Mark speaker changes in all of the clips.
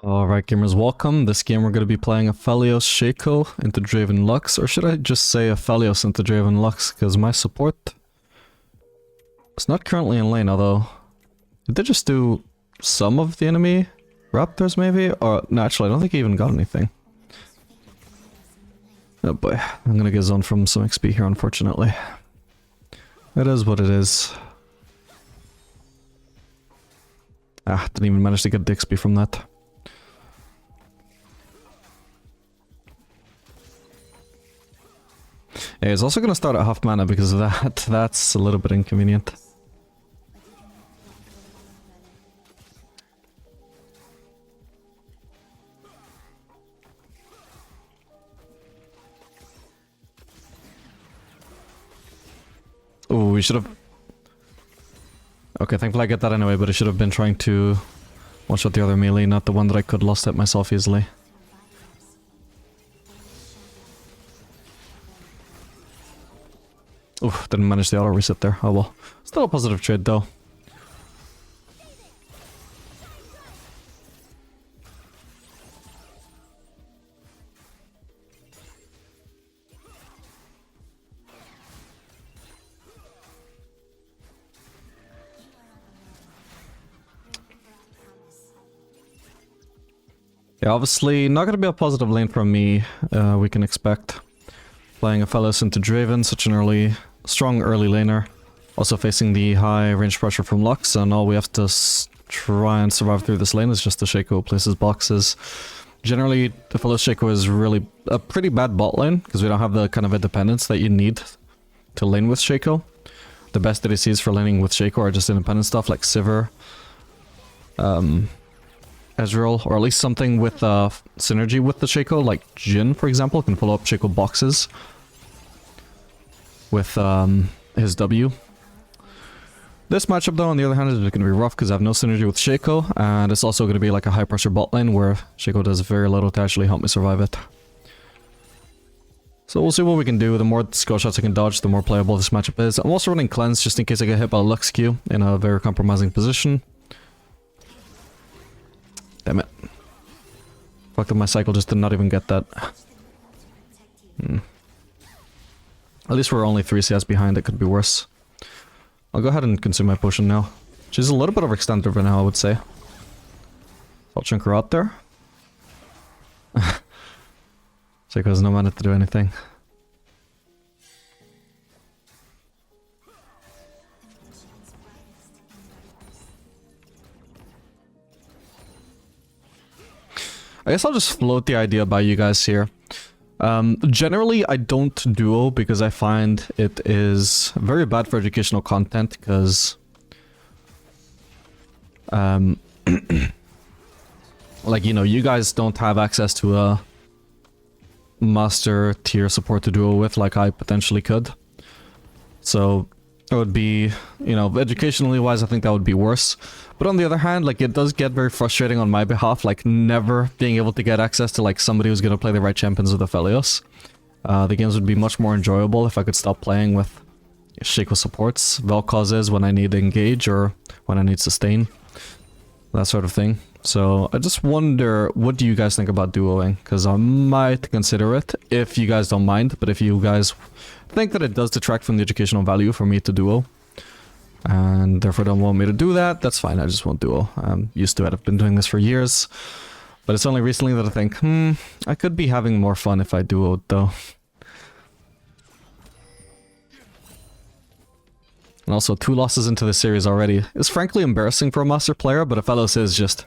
Speaker 1: Alright gamers, welcome. This game we're going to be playing Aphelios Shaco into Draven Lux, or should I just say Aphelios into Draven Lux, because my support is not currently in lane, although did they just do some of the enemy raptors maybe? Or no, actually I don't think he even got anything. Oh boy, I'm gonna get zoned from some XP here unfortunately. It is what it is. Didn't even manage to get the XP from that. Yeah, he's also gonna start at half mana because of that. That's a little bit inconvenient. Oh, we should have... Okay, thankfully I get that anyway, but I should have been trying to watch out the other melee, not the one that I could lost at myself easily. Oof, didn't manage the auto reset there. Oh well. Still a positive trade though. Yeah, obviously not gonna be a positive lane from me, we can expect. Playing Aphelios into Draven, such an strong early laner. Also facing the high range pressure from Lux, and all we have to try and survive through this lane is just the Shaco places boxes. Generally, the Aphelios Shaco is really a pretty bad bot lane, because we don't have the kind of independence that you need to lane with Shaco. The best ADCs for laning with Shaco are just independent stuff like Sivir, Ezreal, or at least something with synergy with the Shaco, like Jhin, for example, can follow up Shaco boxes with his W. This matchup, though, on the other hand, is going to be rough because I have no synergy with Shaco, and it's also going to be like a high-pressure bot lane where Shaco does very little to actually help me survive it. So we'll see what we can do. The more skill shots I can dodge, the more playable this matchup is. I'm also running Cleanse just in case I get hit by a Lux Q in a very compromising position. Damn it. Fucked up my cycle, just did not even get that. At least we're only 3 CS behind, it could be worse. I'll go ahead and consume my potion now. She's a little bit overextended right now, I would say. I'll chunk her out there. Shaco has no mana to do anything. I guess I'll just float the idea by you guys here. Generally, I don't duo because I find it is very bad for educational content because... like, you know, you guys don't have access to a master tier support to duo with like I potentially could. So... it would be, you know, educationally wise, I think that would be worse. But on the other hand, like, it does get very frustrating on my behalf, like, never being able to get access to, like, somebody who's gonna play the right champions with Aphelios. The games would be much more enjoyable if I could stop playing with Shaco supports, Vel'Koz when I need engage or when I need sustain. That sort of thing. So, I just wonder, what do you guys think about duoing? Because I might consider it, if you guys don't mind, but if you guys think that it does detract from the educational value for me to duo, and therefore don't want me to do that, that's fine, I just won't duo. I'm used to it, I've been doing this for years. But it's only recently that I think, I could be having more fun if I duoed though. And also, 2 losses into the series already is frankly embarrassing for a master player, but Aphelios is just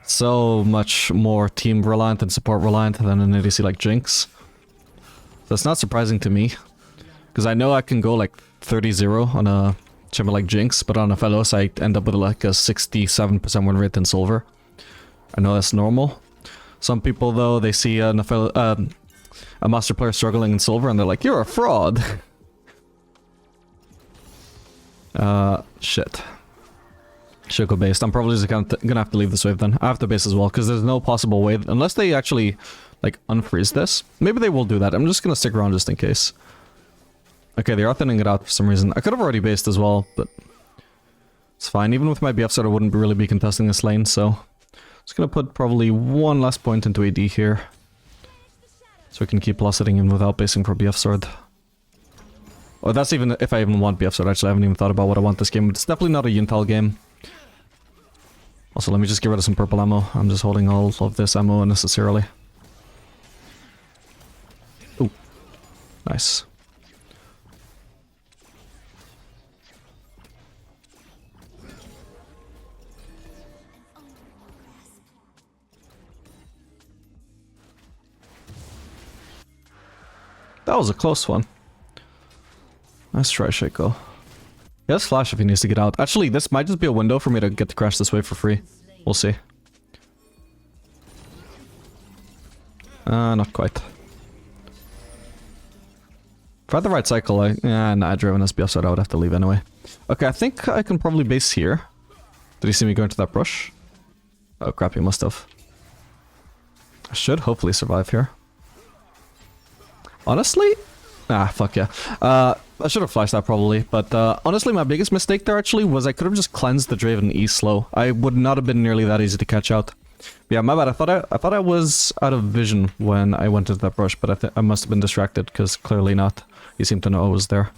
Speaker 1: so much more team reliant and support reliant than an ADC like Jinx. So it's not surprising to me, because I know I can go like 30-0 on a champion like Jinx, but on Aphelios I end up with like a 67% win rate in silver. I know that's normal. Some people though, they see a master player struggling in silver and they're like, you're a fraud! Shit. Shaco based. I'm probably just gonna have to leave this wave then. I have to base as well, because there's no possible way, unless they actually, like, unfreeze this. Maybe they will do that. I'm just gonna stick around just in case. Okay, they are thinning it out for some reason. I could have already based as well, but it's fine. Even with my BF set, I wouldn't really be contesting this lane, so Just gonna put probably one last point into AD here. So we can keep plus hitting in without basing for BF Sword. Or that's even if I even want BF Sword. Actually, I haven't even thought about what I want this game. It's definitely not a Yuntal game. Also, let me just get rid of some purple ammo. I'm just holding all of this ammo unnecessarily. Ooh. Nice. That was a close one. Nice try, Shaco. He has flash if he needs to get out. Actually, this might just be a window for me to get to crash this wave for free. We'll see. Not quite. If I had the right cycle, nah, Draven has BF, so I would have to leave anyway. Okay, I think I can probably base here. Did he see me go into that brush? Oh crap, he must have. I should hopefully survive here. Honestly? Ah, fuck yeah. I should have flashed that probably, but honestly my biggest mistake there actually was I could have just cleansed the Draven E slow. I would not have been nearly that easy to catch out. Yeah, my bad. I thought I was out of vision when I went into that brush, but I must have been distracted, because clearly not. He seemed to know I was there.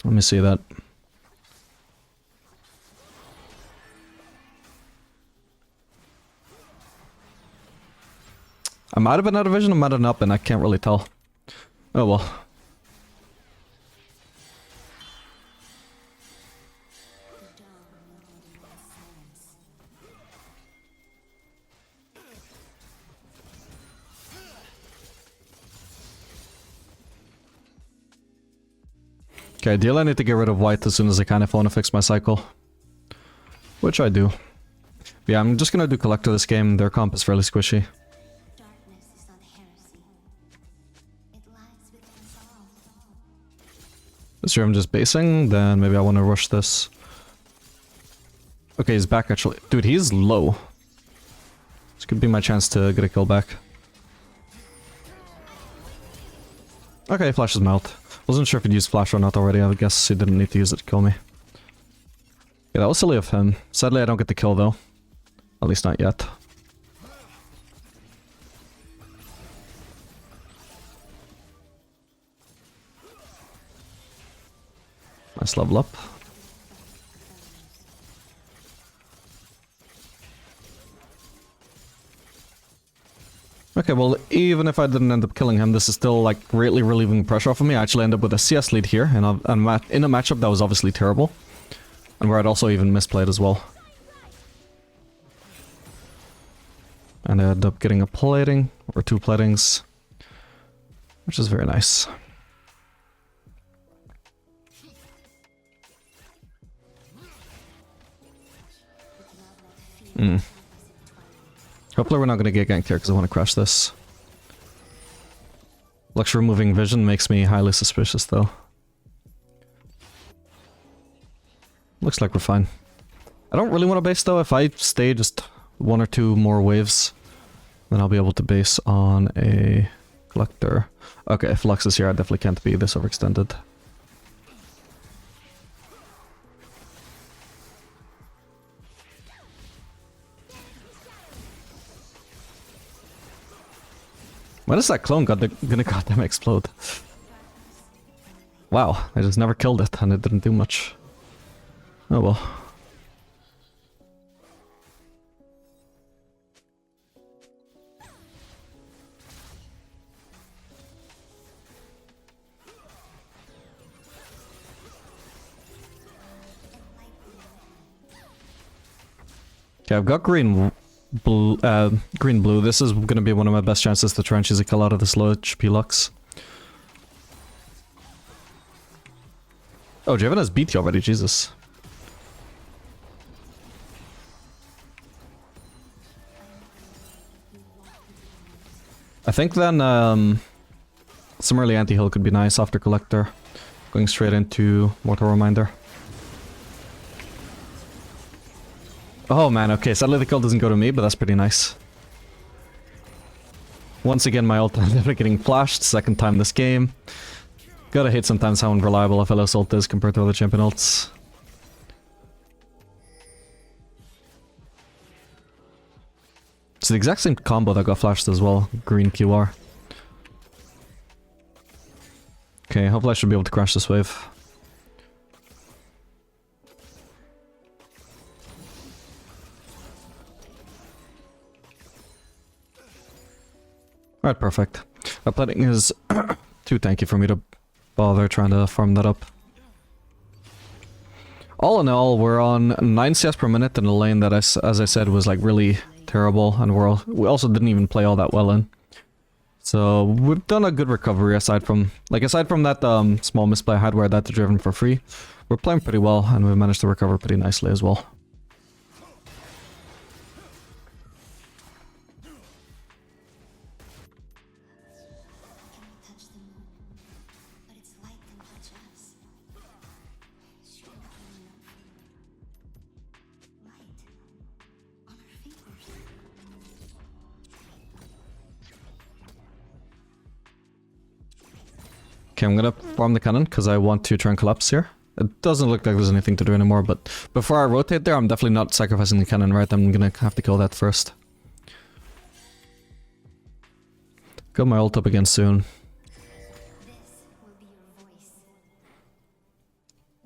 Speaker 1: Let me see that. I might have been out of vision, I might have not been, I can't really tell. Oh well. Okay, ideally I need to get rid of white as soon as I can if I want to fix my cycle. Which I do. Yeah, I'm just gonna do collector this game, their comp is fairly squishy. This year I'm just basing, then maybe I want to rush this. Okay, he's back actually. Dude, he's low. This could be my chance to get a kill back. Okay, flash is melt. Wasn't sure if he'd used flash or not already, I guess he didn't need to use it to kill me. Yeah, that was silly of him. Sadly I don't get the kill though. At least not yet. Nice level up. Okay, well, even if I didn't end up killing him, this is still, like, greatly relieving pressure off of me. I actually end up with a CS lead here, and in a matchup that was obviously terrible. And where I'd also even misplayed as well. And I end up getting a plating, or 2 platings. Which is very nice. Hopefully we're not going to get ganked here because I want to crash this. Lux removing vision makes me highly suspicious though. Looks like we're fine. I don't really want to base though. If I stay just 1 or 2 more waves, then I'll be able to base on a collector. Okay, if Lux is here, I definitely can't be this overextended. When is that clone gonna goddamn explode? Wow, I just never killed it and it didn't do much. Oh well. Okay, I've got green blue. This is gonna be one of my best chances to try and choose a kill out of this low HP Lux. Oh, Draven has BT already, Jesus. I think then some early anti-heal could be nice after Collector. Going straight into Mortal Reminder. Oh man, okay, sadly the kill doesn't go to me, but that's pretty nice. Once again my ult ended up getting flashed, second time this game. Gotta hate sometimes how unreliable Aphelios ult is compared to other champion ults. It's the exact same combo that got flashed as well. Green QR. Okay, hopefully I should be able to crash this wave. Alright, perfect. Upletting is too tanky for me to bother trying to farm that up. All in all, we're on 9 CS per minute in a lane that, as I said, was like really terrible, and we also didn't even play all that well in. So we've done a good recovery aside from that small misplay I had where I died to Draven for free. We're playing pretty well, and we managed to recover pretty nicely as well. Okay, I'm gonna farm the cannon because I want to try and collapse here. It doesn't look like there's anything to do anymore, but before I rotate there, I'm definitely not sacrificing the cannon, right? I'm gonna have to kill that first. Got my ult up again soon.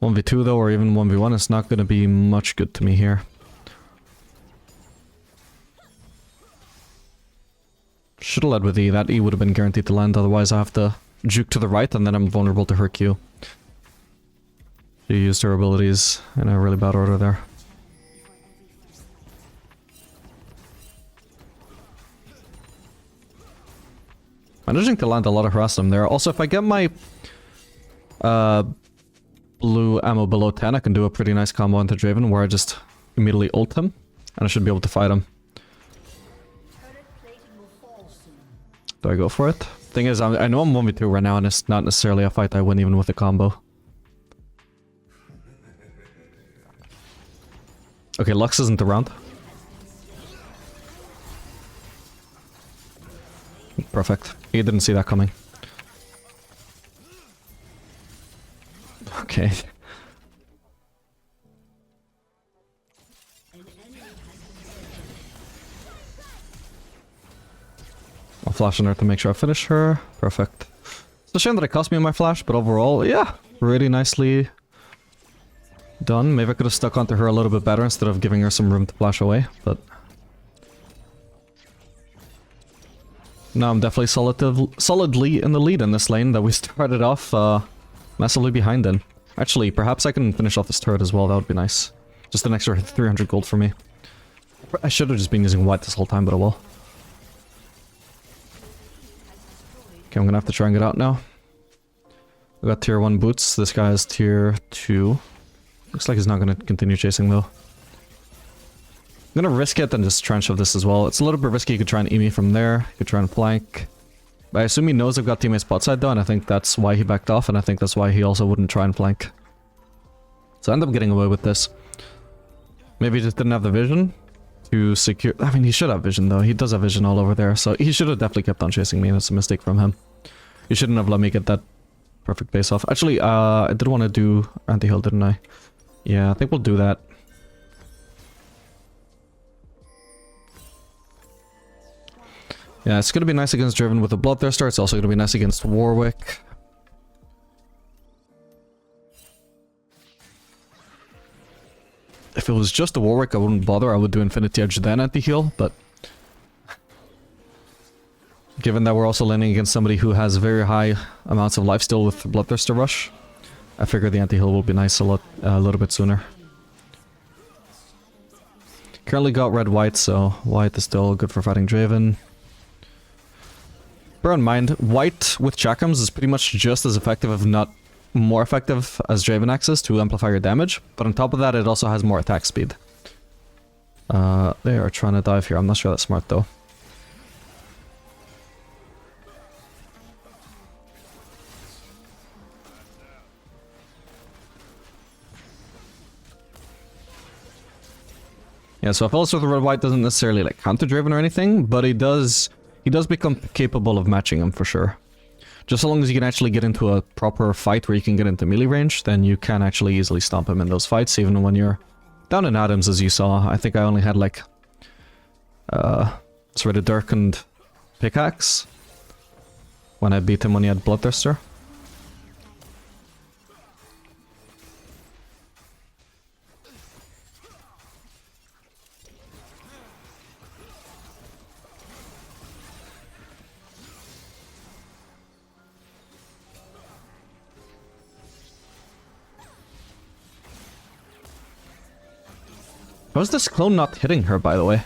Speaker 1: 1v2 though, or even 1v1 is not gonna be much good to me here. Should've led with E. That E would have been guaranteed to land, otherwise I have to juke to the right and then I'm vulnerable to her Q. She used her abilities in a really bad order there. Managing to land a lot of harass them there. Also, if I get my blue ammo below 10, I can do a pretty nice combo into Draven where I just immediately ult him and I should be able to fight him. Do I go for it? Thing is, I know I'm 1v2 right now and it's not necessarily a fight I win even with a combo. Okay, Lux isn't around. Perfect. He didn't see that coming. Okay. I'll flash on her to make sure I finish her. Perfect. It's a shame that it cost me my flash, but overall, yeah, really nicely done. Maybe I could have stuck onto her a little bit better instead of giving her some room to flash away, but... Now I'm definitely solidly in the lead in this lane that we started off massively behind in. Actually, perhaps I can finish off this turret as well, that would be nice. Just an extra 300 gold for me. I should have just been using white this whole time, but oh well. Okay, I'm gonna have to try and get out now. We got tier 1 boots, this guy is tier 2. Looks like he's not gonna continue chasing though. I'm gonna risk it and just try and shove this as well. It's a little bit risky, you could try and E me from there, you could try and flank. But I assume he knows I've got teammates spot side though, and I think that's why he backed off, and I think that's why he also wouldn't try and flank. So I end up getting away with this. Maybe he just didn't have the vision to secure... I mean, he should have vision though, he does have vision all over there, so he should have definitely kept on chasing me, and it's a mistake from him. He shouldn't have let me get that perfect base off. Actually, I did want to do anti-heal, didn't I? Yeah, I think we'll do that. Yeah, it's gonna be nice against Draven with a Bloodthirster, it's also gonna be nice against Warwick. If it was just a Warwick, I wouldn't bother, I would do Infinity Edge then anti-heal, but... Given that we're also laning against somebody who has very high amounts of lifesteal with Bloodthirster Rush, I figure the anti-heal will be nice a little bit sooner. Currently got red-white, so white is still good for fighting Draven. Bear in mind, white with chakrams is pretty much just as effective, if not more effective, as Draven axes to amplify your damage, but on top of that it also has more attack speed. They are trying to dive here, I'm not sure that's smart though. Yeah, so Aphelios with red-white doesn't necessarily like counter Draven or anything, but he does become capable of matching him for sure. Just so long as you can actually get into a proper fight where you can get into melee range, then you can actually easily stomp him in those fights, even when you're down in atoms, as you saw. I think I only had like Let's ready Dirk and Pickaxe. When I beat him when he had Bloodthirster. How's this clone not hitting her, by the way?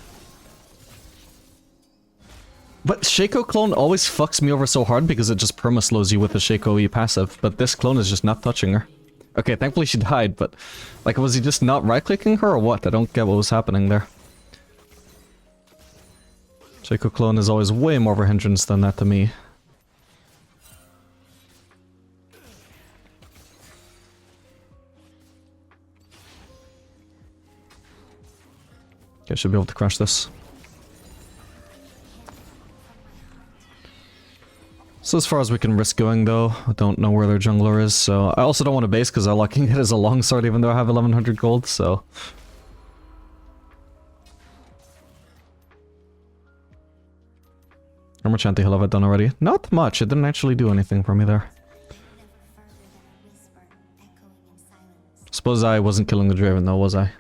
Speaker 1: But Shaco clone always fucks me over so hard because it just perma-slows you with the Shaco E passive, but this clone is just not touching her. Okay, thankfully she died, but... Like, was he just not right-clicking her or what? I don't get what was happening there. Shaco clone is always way more of a hindrance than that to me. Okay, I should be able to crush this. So as far as we can risk going though, I don't know where their jungler is, so I also don't want to base because all I can get is a longsword even though I have 1100 gold, so... How much anti-heal have I done already? Not much, it didn't actually do anything for me there. Suppose I wasn't killing the Draven though, was I?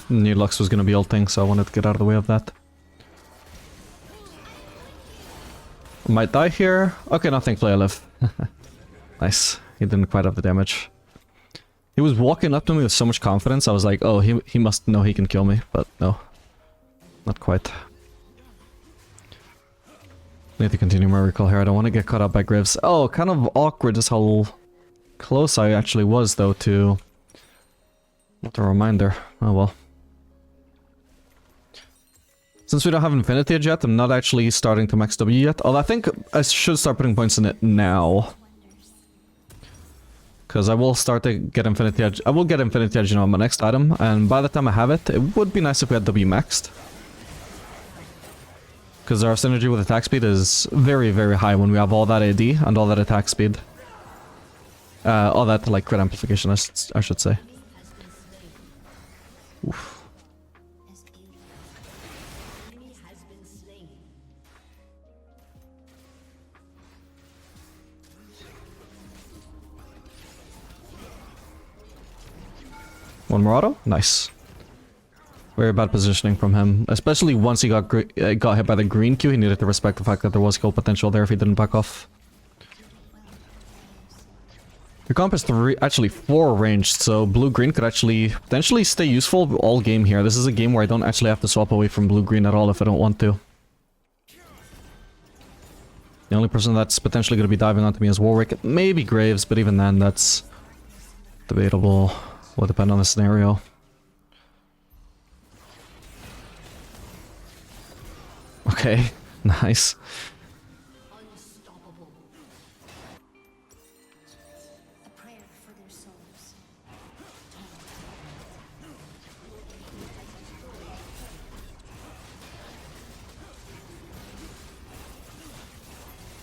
Speaker 1: Knew Lux was gonna be ulting, so I wanted to get out of the way of that. Might die here. Okay, no, thankfully I live. Nice. He didn't quite have the damage. He was walking up to me with so much confidence, I was like, oh, he must know he can kill me, but no. Not quite. Need to continue my recall here, I don't want to get caught up by Graves. Oh, kind of awkward just how close I actually was, though, to... What a reminder. Oh well. Since we don't have Infinity Edge yet, I'm not actually starting to max W yet. Although I think I should start putting points in it now. Because I will start to get Infinity Edge. I will get Infinity Edge on my next item, and by the time I have it, it would be nice if we had W maxed. Because our synergy with attack speed is very, very high when we have all that AD and all that attack speed. All that, like, crit amplification, I should say. Oof. One more auto? Nice. Very bad positioning from him. Especially once he got hit by the green Q, he needed to respect the fact that there was kill potential there if he didn't back off. The comp is actually 4 ranged, so blue-green could actually potentially stay useful all game here. This is a game where I don't actually have to swap away from blue-green at all if I don't want to. The only person that's potentially going to be diving onto me is Warwick. Maybe Graves, but even then, that's debatable. Will depend on the scenario. Okay, nice.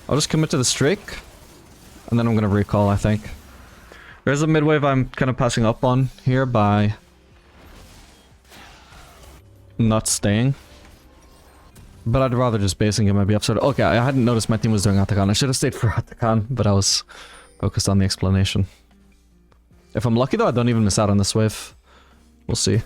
Speaker 1: I'll just commit to the streak, and then I'm gonna recall, I think. There's a mid-wave I'm kind of passing up on here by not staying. But I'd rather just basing it maybe upside. Okay, I hadn't noticed my team was doing Atakan. I should have stayed for Atakan, but I was focused on the explanation. If I'm lucky though, I don't even miss out on this wave. We'll see.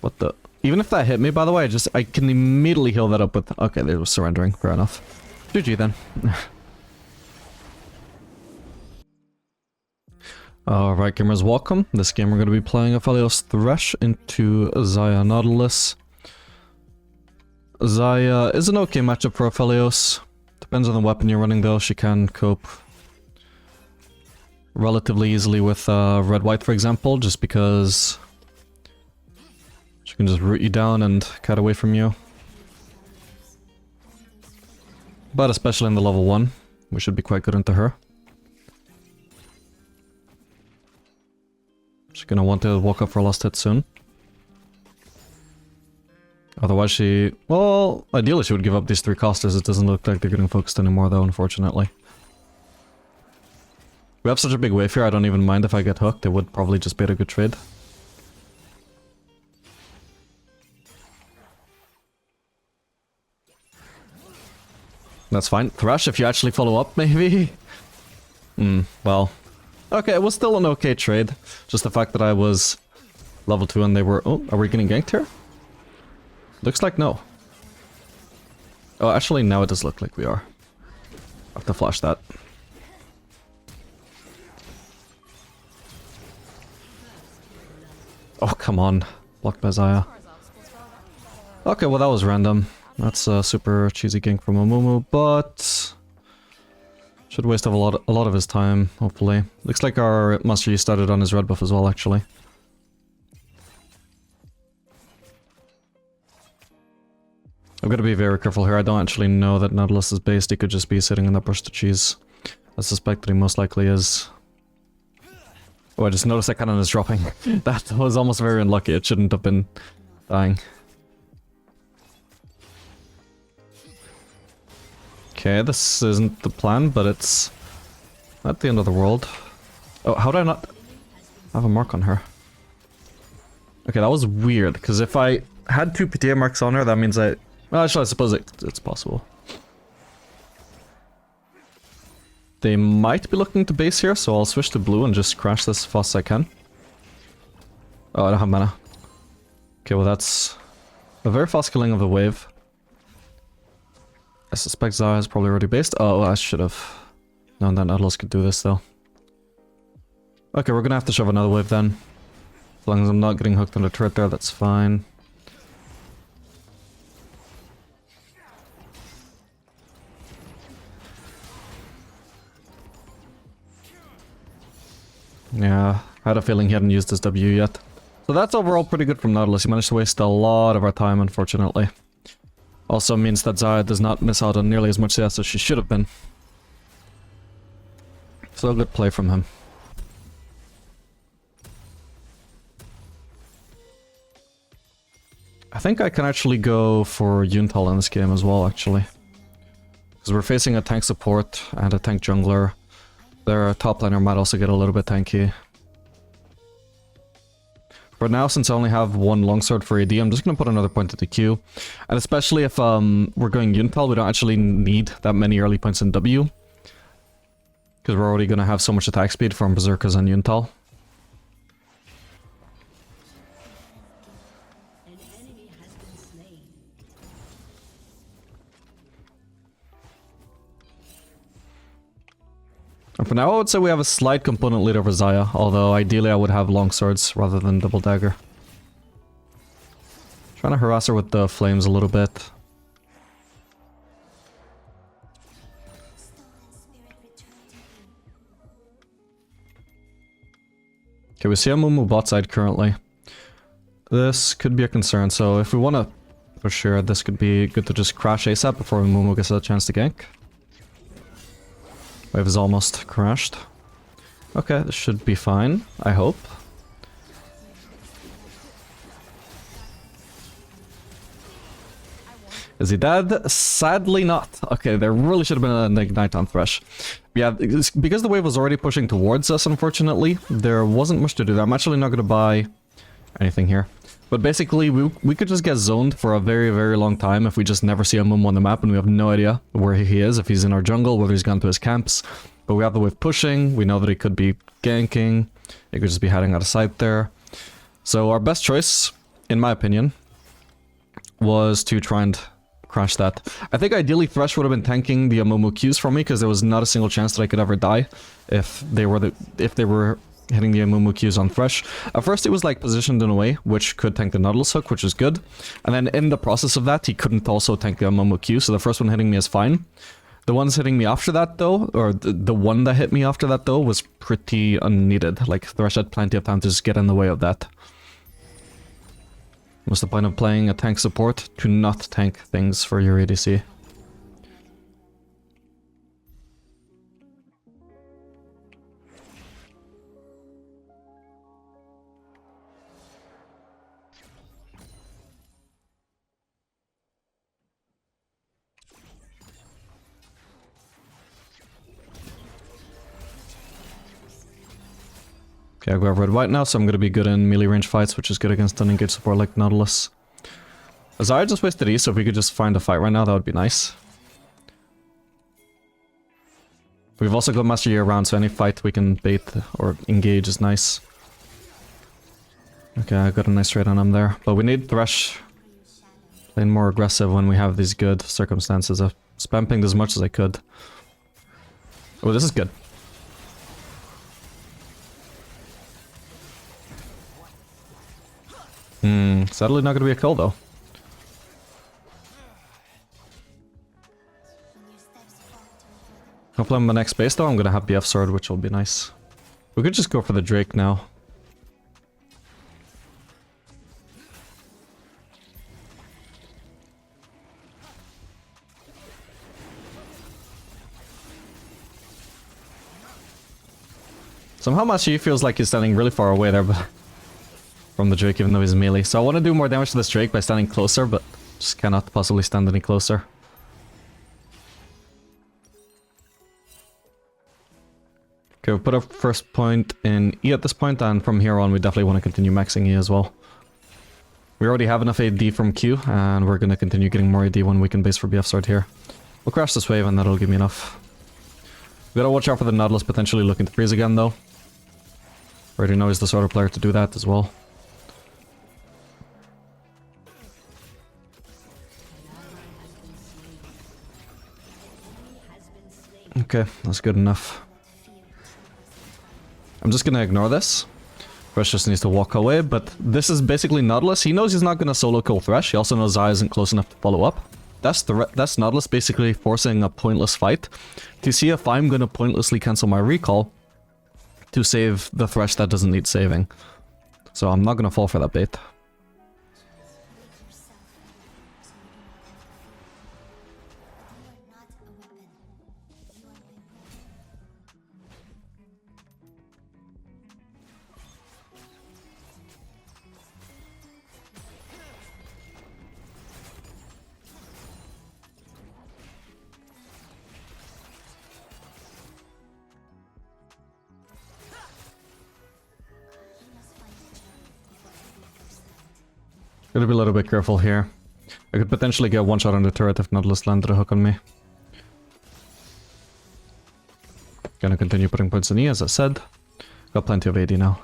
Speaker 1: What the? Even if that hit me, by the way, I can immediately heal that up with... Okay, they were surrendering. Fair enough. GG then. Alright, gamers, welcome. This game we're going to be playing Aphelios Thresh into Xayah Nautilus. Xayah is an okay matchup for Aphelios. Depends on the weapon you're running though. She can cope relatively easily with red-white, for example, just because... She can just root you down and cut away from you. But especially in the level 1, we should be quite good into her. She's gonna want to walk up for a last hit soon. Otherwise she... Well, ideally she would give up these 3 casters. It doesn't look like they're getting focused anymore though, unfortunately. We have such a big wave here, I don't even mind if I get hooked. It would probably just be a good trade. That's fine. Thresh, if you actually follow up, maybe? Well... Okay, it was still an okay trade. Just the fact that I was level 2 and they were... Oh, are we getting ganked here? Looks like no. Oh, actually, now it does look like we are. I have to flash that. Oh, come on. Blocked by Xayah. Okay, well that was random. That's a super cheesy gank from Amumu, but... Should waste a lot of his time, hopefully. Looks like our Master Yi started on his red buff as well, actually. I'm gonna be very careful here. I don't actually know that Nautilus is based. He could just be sitting in that bush to cheese. I suspect that he most likely is. Oh, I just noticed that cannon is dropping. That was almost very unlucky. It shouldn't have been dying. Okay, this isn't the plan, but it's not the end of the world. Oh, how did I not have a mark on her? Okay, that was weird, because if I had 2 PTA marks on her, that means I... Well, actually, I suppose it's possible. They might be looking to base here, so I'll switch to blue and just crash this as fast as I can. Oh, I don't have mana. Okay, well that's a very fast killing of the wave. I suspect Xayah is probably already based. Oh, I should have known that Nautilus could do this, though. Okay, we're gonna have to shove another wave then. As long as I'm not getting hooked on the turret there, that's fine. Yeah, I had a feeling he hadn't used his W yet. So that's overall pretty good from Nautilus. He managed to waste a lot of our time, unfortunately. Also means that Xayah does not miss out on nearly as much CS as she should have been. So good play from him. I think I can actually go for Yuntal in this game as well, actually. Because we're facing a tank support and a tank jungler. Their top laner might also get a little bit tanky. For now, since I only have 1 longsword for AD, I'm just going to put another point at the queue. And especially if we're going Yuntal, we don't actually need that many early points in W. Because we're already going to have so much attack speed from Berserkers and Yuntal. And for now, I would say we have a slight component lead over Xayah, although ideally I would have long swords rather than double dagger. Trying to harass her with the flames a little bit. Okay, we see a Mumu bot side currently. This could be a concern, so if we want to push here, this could be good to just crash ASAP before Mumu gets a chance to gank. Wave is almost crashed. Okay, this should be fine, I hope. Is he dead? Sadly not. Okay, there really should have been an ignite on Thresh. Yeah, because the wave was already pushing towards us, unfortunately, there wasn't much to do there. I'm actually not going to buy anything here. But basically, we could just get zoned for a very, very long time if we just never see a Mumu on the map and we have no idea where he is, if he's in our jungle, whether he's gone to his camps. But we have the wave pushing, we know that he could be ganking, he could just be hiding out of sight there. So our best choice, in my opinion, was to try and crash that. I think ideally Thresh would have been tanking the Mumu Qs for me, because there was not a single chance that I could ever die if they were hitting the Amumu Qs on Thresh. At first it was like positioned in a way which could tank the Nautilus hook, which is good. And then in the process of that, he couldn't also tank the Amumu Q, so the first one hitting me is fine. The ones hitting me after that though, or the one that hit me after that though, was pretty unneeded. Like Thresh had plenty of time to just get in the way of that. What's the point of playing a tank support? To not tank things for your ADC. Okay, I go red white now, so I'm gonna be good in melee range fights, which is good against unengaged support like Nautilus. Azaya just wasted E, so if we could just find a fight right now, that would be nice. We've also got Master Yi around, so any fight we can bait or engage is nice. Okay, I got a nice trade on him there. But we need Thresh playing more aggressive when we have these good circumstances. I spam pinged as much as I could. Oh, this is good. Sadly not gonna be a kill though. Hopefully on my next base though, I'm gonna have BF sword, which will be nice. We could just go for the Drake now. Somehow Master Yi feels like he's standing really far away there, but from the Drake, even though he's melee. So I want to do more damage to this Drake by standing closer, but just cannot possibly stand any closer. Okay, we put our first point in E at this point, and from here on we definitely want to continue maxing E as well. We already have enough AD from Q, and we're going to continue getting more AD when we can base for BF sword here. We'll crash this wave and that'll give me enough. We gotta watch out for the Nautilus potentially looking to freeze again though. Already know he's the sort of player to do that as well. Okay, that's good enough. I'm just gonna ignore this. Thresh just needs to walk away, but this is basically Nautilus. He knows he's not gonna solo kill Thresh. He also knows Zaya isn't close enough to follow up. That's Nautilus basically forcing a pointless fight to see if I'm gonna pointlessly cancel my recall to save the Thresh that doesn't need saving. So I'm not gonna fall for that bait. Gotta be a little bit careful here. I could potentially get one shot on the turret if Nautilus landed a hook on me. Gonna continue putting points in E, as I said. Got plenty of AD now.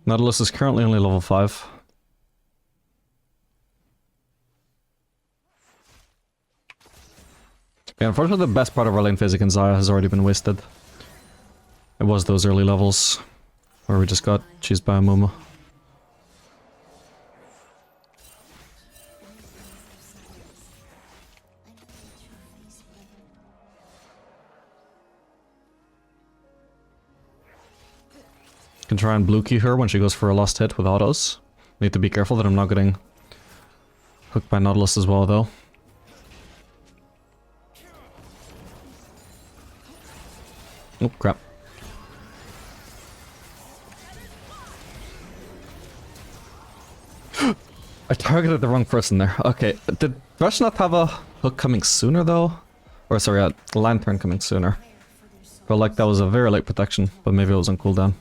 Speaker 1: Nautilus is currently only level 5. Yeah, unfortunately the best part of our lane phase against Zaya has already been wasted. It was those early levels where we just got cheesed by a Momo. Can try and blue key her when she goes for a lost hit with autos. Need to be careful that I'm not getting hooked by Nautilus as well though. Oh crap. I targeted the wrong person there. Okay, did Thresh not have a hook coming sooner though? Or sorry, a lantern coming sooner. Felt like that was a very late protection, but maybe it was on cooldown.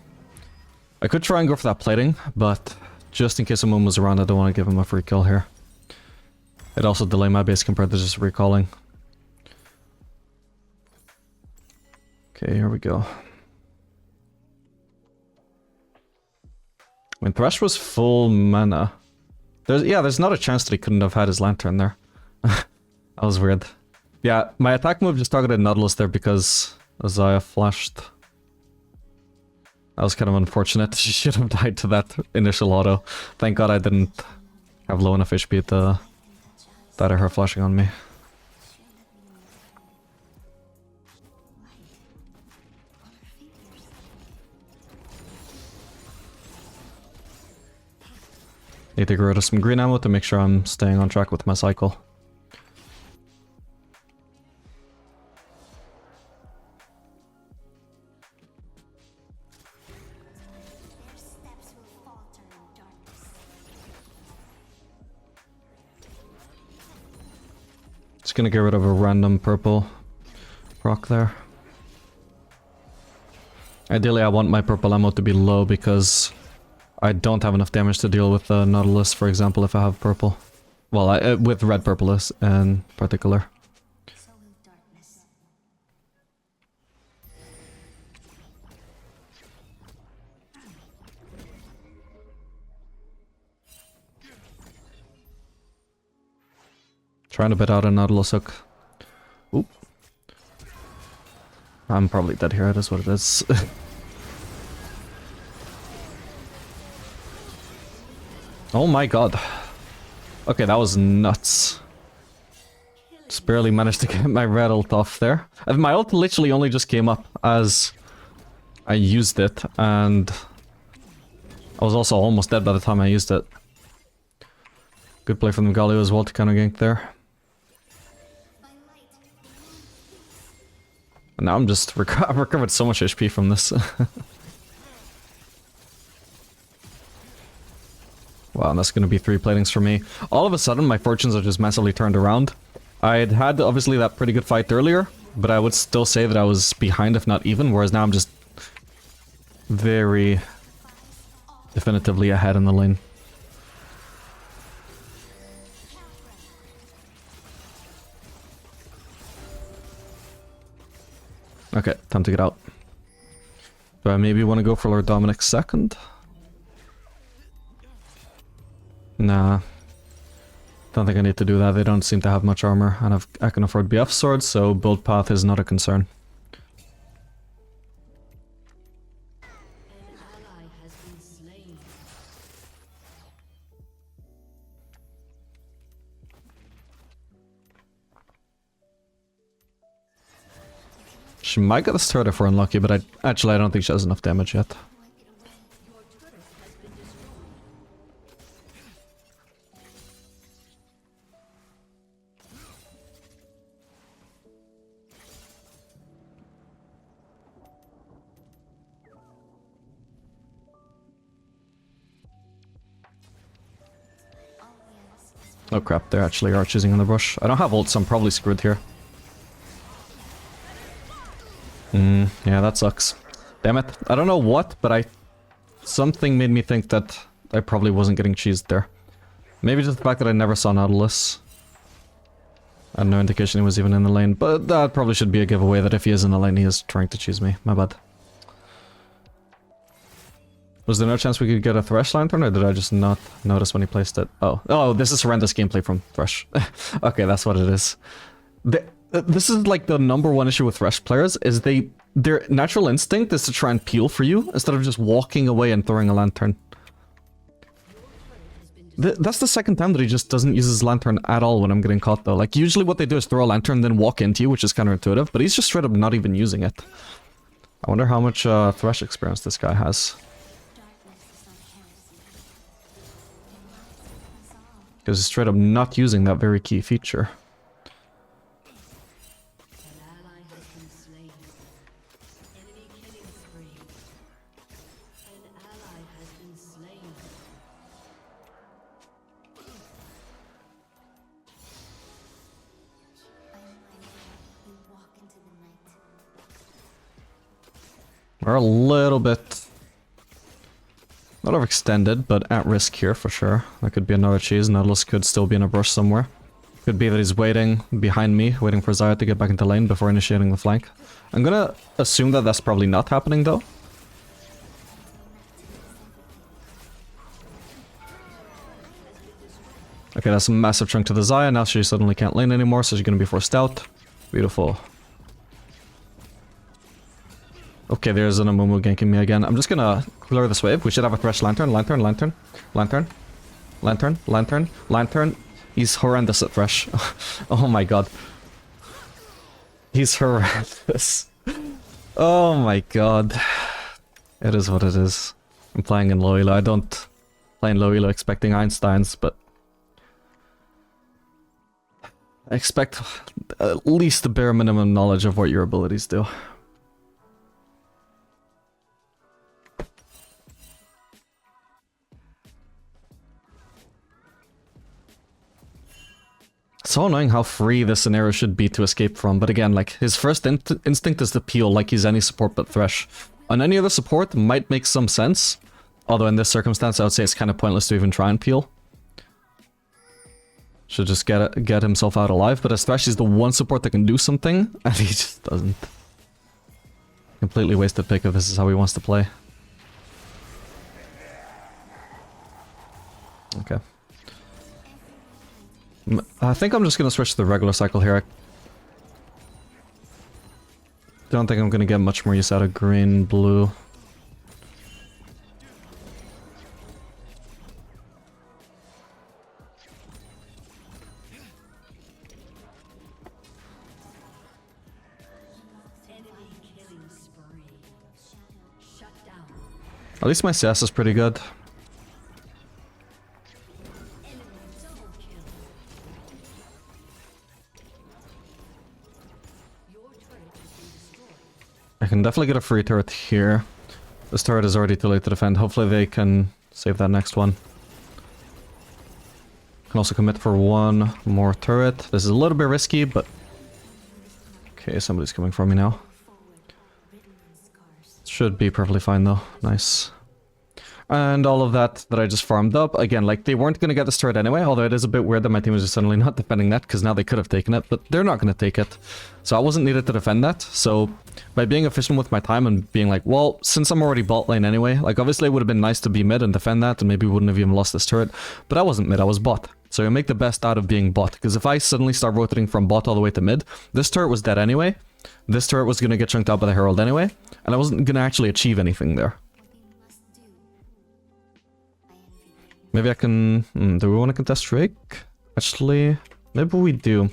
Speaker 1: I could try and go for that plating, but just in case someone was around, I don't want to give him a free kill here. It'd also delay my base compared to just recalling. Okay, here we go. When Thresh was full mana... There's not a chance that he couldn't have had his lantern there. That was weird. Yeah, my attack move just targeted Nautilus there because Azaya flashed. That was kind of unfortunate. She should have died to that initial auto. Thank god I didn't have low enough HP to die to her flashing on me. Need to get rid of some green ammo to make sure I'm staying on track with my cycle. Just Just gonna get rid of a random purple rock there. Ideally, I want my purple ammo to be low because I don't have enough damage to deal with the Nautilus, for example, if I have purple. Well, with red purple in particular. Trying to bit out a Nautilus hook. Oop. I'm probably dead here, that's what it is. Oh my god. Okay, that was nuts. Just barely managed to get my red ult off there. And my ult literally only just came up as I used it, and I was also almost dead by the time I used it. Good play from the Galio as well to counter gank there. And now I'm just I've recovered so much HP from this. Wow, and that's gonna be 3 platings for me. All of a sudden, my fortunes are just massively turned around. I'd had, obviously, that pretty good fight earlier, but I would still say that I was behind, if not even, whereas now I'm just very definitively ahead in the lane. Okay, time to get out. Do I maybe want to go for Lord Dominic second? Nah. Don't think I need to do that. They don't seem to have much armor, and I can afford BF swords, so build path is not a concern. She might get this turret if we're unlucky, but I don't think she has enough damage yet. Oh crap, they're actually arching in the brush. I don't have ult, so I'm probably screwed here. Yeah, that sucks. Damn it. I don't know what, but something made me think that I probably wasn't getting cheesed there. Maybe just the fact that I never saw Nautilus. I had no indication he was even in the lane, but that probably should be a giveaway that if he is in the lane, he is trying to cheese me. My bad. Was there no chance we could get a Thresh Lantern, or did I just not notice when he placed it? Oh, this is horrendous gameplay from Thresh. Okay, that's what it is. This is like the #1 issue with Thresh players, is their natural instinct is to try and peel for you, instead of just walking away and throwing a lantern. That's the second time that he just doesn't use his lantern at all when I'm getting caught, though. Like, usually what they do is throw a lantern, then walk into you, which is counterintuitive, but he's just straight up not even using it. I wonder how much Thresh experience this guy has. Because he's straight up not using that very key feature. We're a little bit... not overextended, but at risk here for sure. That could be another cheese. Nautilus could still be in a brush somewhere. Could be that he's waiting behind me, waiting for Xayah to get back into lane before initiating the flank. I'm gonna assume that that's probably not happening, though. Okay, that's a massive chunk to the Xayah. Now she suddenly can't lane anymore, so she's gonna be forced out. Beautiful. Okay, there's an Amumu ganking me again. I'm just gonna clear this wave. We should have a Thresh Lantern. Lantern. He's horrendous at Thresh. Oh my god. He's horrendous. Oh my god. It is what it is. I'm playing in low elo. I don't play in low elo expecting Einsteins, but I expect at least the bare minimum knowledge of what your abilities do. so annoying how free this scenario should be to escape from, but again, like, his first instinct is to peel like he's any support but Thresh. On any other support, might make some sense, although in this circumstance, I would say it's kind of pointless to even try and peel. Should just get himself out alive, but as Thresh is the one support that can do something, and he just doesn't. Completely wasted pick if this is how he wants to play. Okay. I think I'm just gonna switch to the regular cycle here. I don't think I'm gonna get much more use out of green, blue. At least my CS is pretty good. I can definitely get a free turret here. This turret is already too late to defend. Hopefully they can save that next one. Can also commit for one more turret. This is a little bit risky, but... Okay, somebody's coming for me now. Should be perfectly fine though. Nice. And all of that I just farmed up. Again, like, they weren't going to get this turret anyway, although it is a bit weird that my team is just suddenly not defending that, because now they could have taken it, but they're not going to take it. So I wasn't needed to defend that, so by being efficient with my time and being like, well, since I'm already bot lane anyway, like, obviously it would have been nice to be mid and defend that, and maybe we wouldn't have even lost this turret, but I wasn't mid, I was bot. So you make the best out of being bot, because if I suddenly start rotating from bot all the way to mid, this turret was dead anyway, this turret was going to get chunked out by the Herald anyway, and I wasn't going to actually achieve anything there. Maybe I can... do we want to contest Drake? Actually, maybe we do.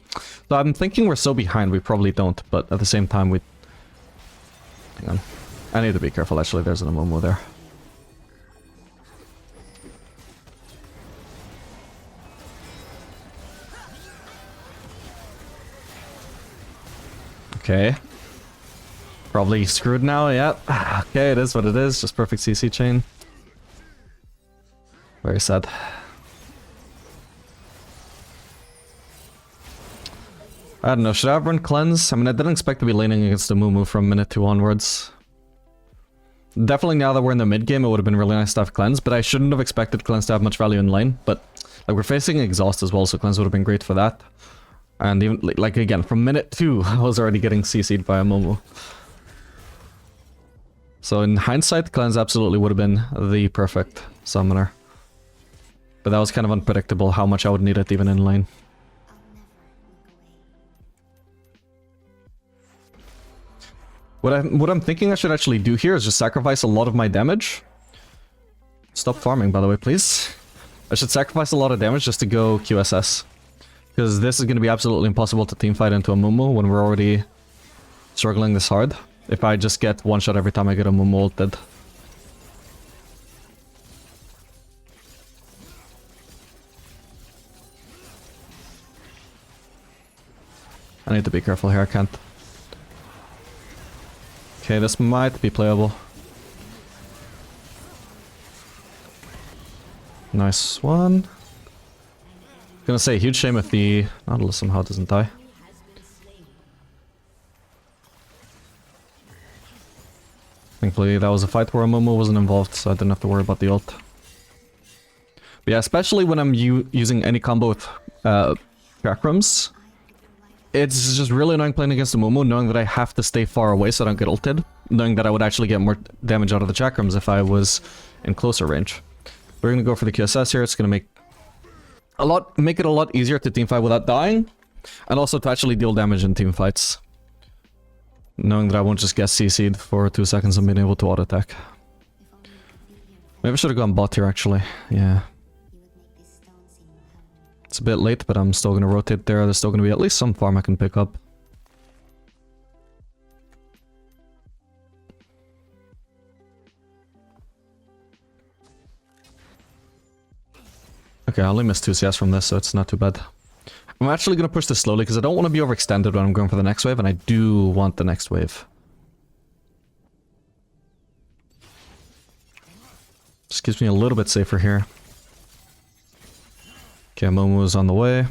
Speaker 1: So I'm thinking we're so behind, we probably don't, but at the same time we... Hang on. I need to be careful, actually, there's an Amumu there. Okay. Probably screwed now, yeah. Okay, it is what it is, just perfect CC chain. Very sad. I don't know, should I have run cleanse? I mean, I didn't expect to be laning against the Mumu from minute 2 onwards. Definitely now that we're in the mid game, it would have been really nice to have cleanse, but I shouldn't have expected cleanse to have much value in lane. But like, we're facing exhaust as well, so cleanse would have been great for that. And even like again, from minute 2, I was already getting CC'd by a Mumu. So in hindsight, cleanse absolutely would have been the perfect summoner. But that was kind of unpredictable how much I would need it even in lane. What I'm thinking I should actually do here is just sacrifice a lot of my damage. Stop farming, by the way, please. I should sacrifice a lot of damage just to go QSS. Because this is going to be absolutely impossible to teamfight into a Mumu when we're already struggling this hard. If I just get one shot every time I get a Mumu ulted. I need to be careful here, I can't. Okay, this might be playable. Nice one. Gonna say, huge shame if the Nautilus somehow doesn't die. Thankfully that was a fight where a Momo wasn't involved, so I didn't have to worry about the ult. But yeah, especially when I'm using any combo with chakrams. It's just really annoying playing against the Momo, knowing that I have to stay far away so I don't get ulted. Knowing that I would actually get more damage out of the chakrams if I was in closer range. We're gonna go for the QSS here, it's gonna make it a lot easier to teamfight without dying. And also to actually deal damage in team fights. Knowing that I won't just get CC'd for 2 seconds and being able to auto-attack. Maybe I should have gone bot here actually, yeah. It's a bit late, but I'm still going to rotate there. There's still going to be at least some farm I can pick up. Okay, I only missed 2 CS from this, so it's not too bad. I'm actually going to push this slowly because I don't want to be overextended when I'm going for the next wave, and I do want the next wave. Just keeps me a little bit safer here. Okay, Momo is on the way.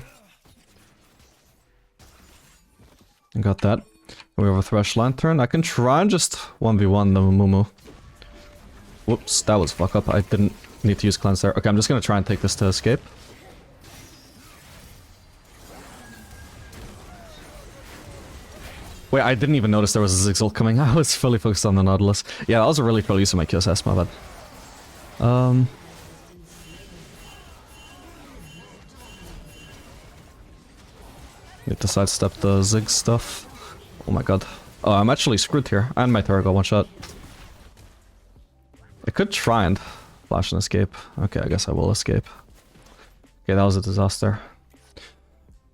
Speaker 1: got that. We have a Thresh Lantern. I can try and just 1v1 the Mumu. Whoops, that was fuck up. I didn't need to use Cleanse there. Okay, I'm just gonna try and take this to escape. Wait, I didn't even notice there was a Zigzult coming. I was fully focused on the Nautilus. Yeah, that was a really cool use of my QSS, my bad. Need to sidestep the Zig stuff. Oh my god. Oh, I'm actually screwed here. And my turret got one shot. I could try and flash and escape. Okay, I guess I will escape. Okay, that was a disaster.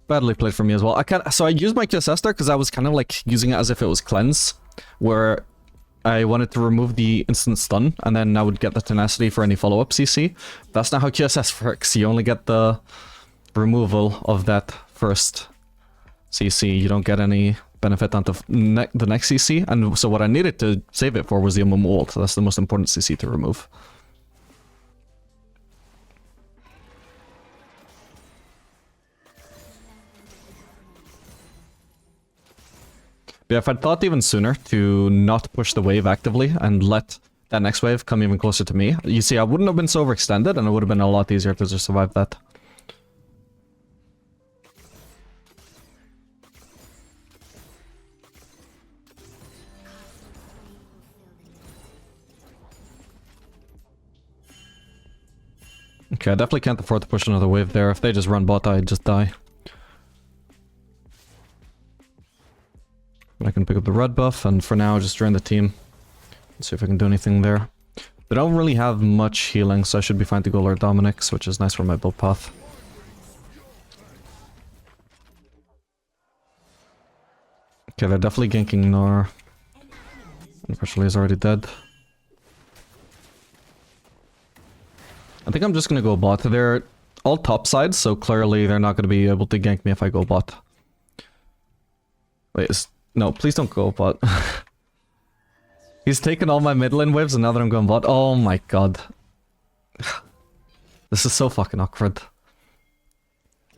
Speaker 1: Badly played for me as well. So I used my QSS there because I was kind of like using it as if it was cleanse, where I wanted to remove the instant stun, and then I would get the tenacity for any follow-up CC. That's not how QSS works. You only get the removal of that first CC. You don't get any benefit onto the next CC, and so what I needed to save it for was the Amumu ult. That's the most important CC to remove. But yeah, if I'd thought even sooner to not push the wave actively and let that next wave come even closer to me, you see, I wouldn't have been so overextended, and it would have been a lot easier to just survive that. Okay, I definitely can't afford to push another wave there. If they just run bot, I'd just die. I can pick up the red buff, and for now, just drain the team. Let's see if I can do anything there. They don't really have much healing, so I should be fine to go Lord Dominic's, which is nice for my build path. Okay, they're definitely ganking Nor. Unfortunately, he's already dead. I think I'm just gonna go bot. They're all top sides, so clearly they're not gonna be able to gank me if I go bot. Wait, no, please don't go bot. He's taken all my mid lane waves and now that I'm going bot. Oh my god. This is so fucking awkward.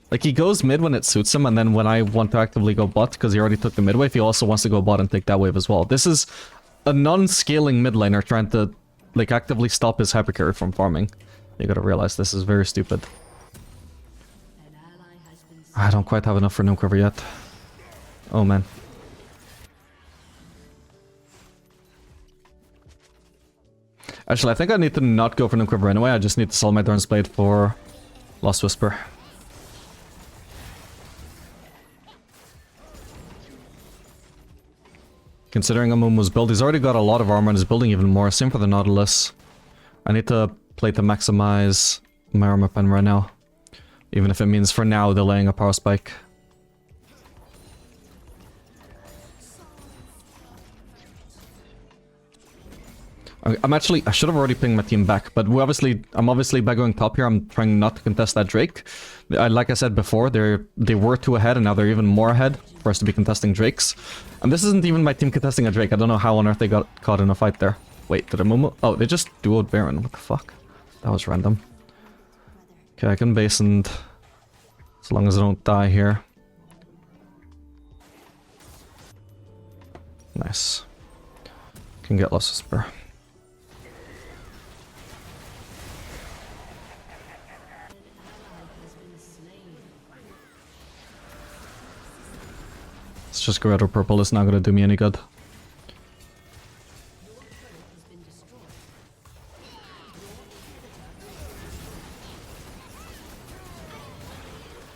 Speaker 1: Like, he goes mid when it suits him, and then when I want to actively go bot, because he already took the mid wave, he also wants to go bot and take that wave as well. This is a non-scaling mid laner trying to, like, actively stop his hypercarry from farming. You gotta realize this is very stupid. I don't quite have enough for Gnome Quiver yet. Oh man. Actually, I think I need to not go for Gnome Quiver anyway. I just need to sell my Thorn's Blade for Lost Whisper. Considering Amumu's build, he's already got a lot of armor and is building even more. Same for the Nautilus. I need to play to maximize my armor pen right now. Even if it means for now delaying a power spike. I should have already pinged my team back, but I'm obviously by going top here, I'm trying not to contest that Drake. Like I said before, they were 2 ahead and now they're even more ahead for us to be contesting Drakes. And this isn't even my team contesting a Drake. I don't know how on earth they got caught in a fight there. Wait, did I Mumu? Oh, they just duoed Baron. What the fuck? That was random. Okay, I can base and as long as I don't die here. Nice. Can get Lost Whisper. Let's just go red or purple. It's not gonna do me any good.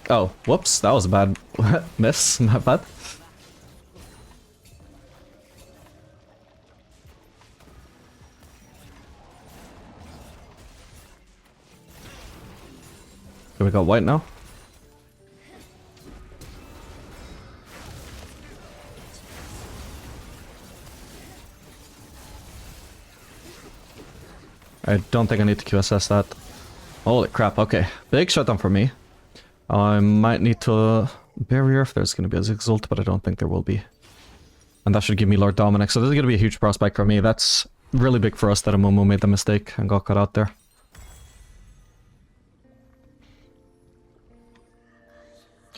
Speaker 1: Oh, whoops, that was a bad miss, my bad. Okay, we got white now. I don't think I need to QSS that. Holy crap, okay. Big shutdown for me. I might need to barrier if there's going to be a Zigzult, but I don't think there will be. And that should give me Lord Dominic, so this is going to be a huge prospect for me. That's really big for us that Amumu made the mistake and got caught out there.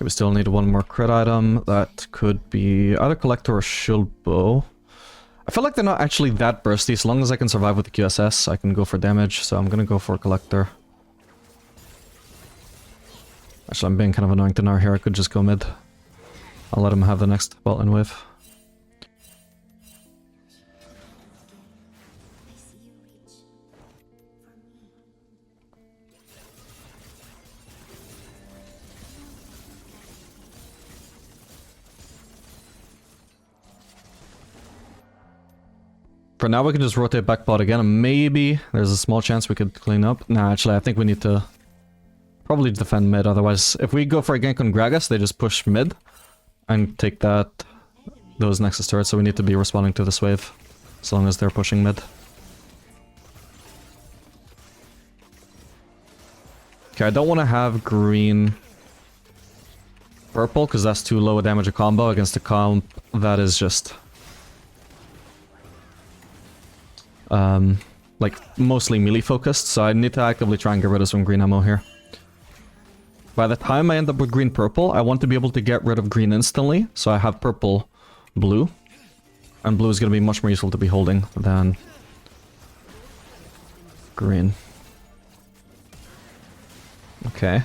Speaker 1: Okay, we still need one more crit item. That could be either Collector or Shield Bow. I feel like they're not actually that bursty. As long as I can survive with the QSS, I can go for damage, so I'm gonna go for Collector. Actually, I'm being kind of annoying to Gnar here. I could just go mid. I'll let him have the next bot lane wave. For now, we can just rotate back bot again, and maybe there's a small chance we could clean up. Nah, actually, I think we need to probably defend mid. Otherwise, if we go for a gank on Gragas, they just push mid and take those Nexus turrets. So we need to be responding to this wave as long as they're pushing mid. Okay, I don't want to have green purple because that's too low a damage a combo against a comp that is just like mostly melee focused, so I need to actively try and get rid of some green ammo here. By the time I end up with green purple, I want to be able to get rid of green instantly, so I have purple blue, and blue is going to be much more useful to be holding than green. Okay.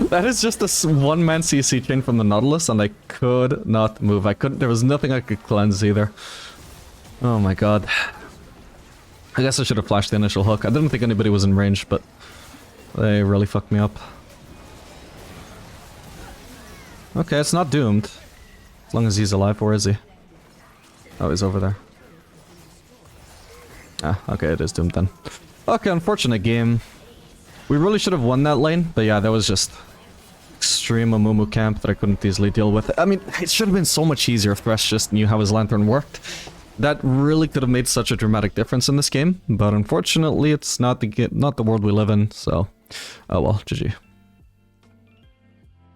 Speaker 1: That is just a one-man CC chain from the Nautilus, and I could not move. There was nothing I could cleanse either. Oh my god. I guess I should have flashed the initial hook. I didn't think anybody was in range, but they really fucked me up. Okay, it's not doomed. As long as he's alive. Where is he? Oh, he's over there. Ah, okay, it is doomed then. Okay, unfortunate game. We really should have won that lane, but yeah, that was just extreme Amumu camp that I couldn't easily deal with. I mean, it should have been so much easier if Thresh just knew how his lantern worked. That really could have made such a dramatic difference in this game, but unfortunately it's not the world we live in, so oh well, GG.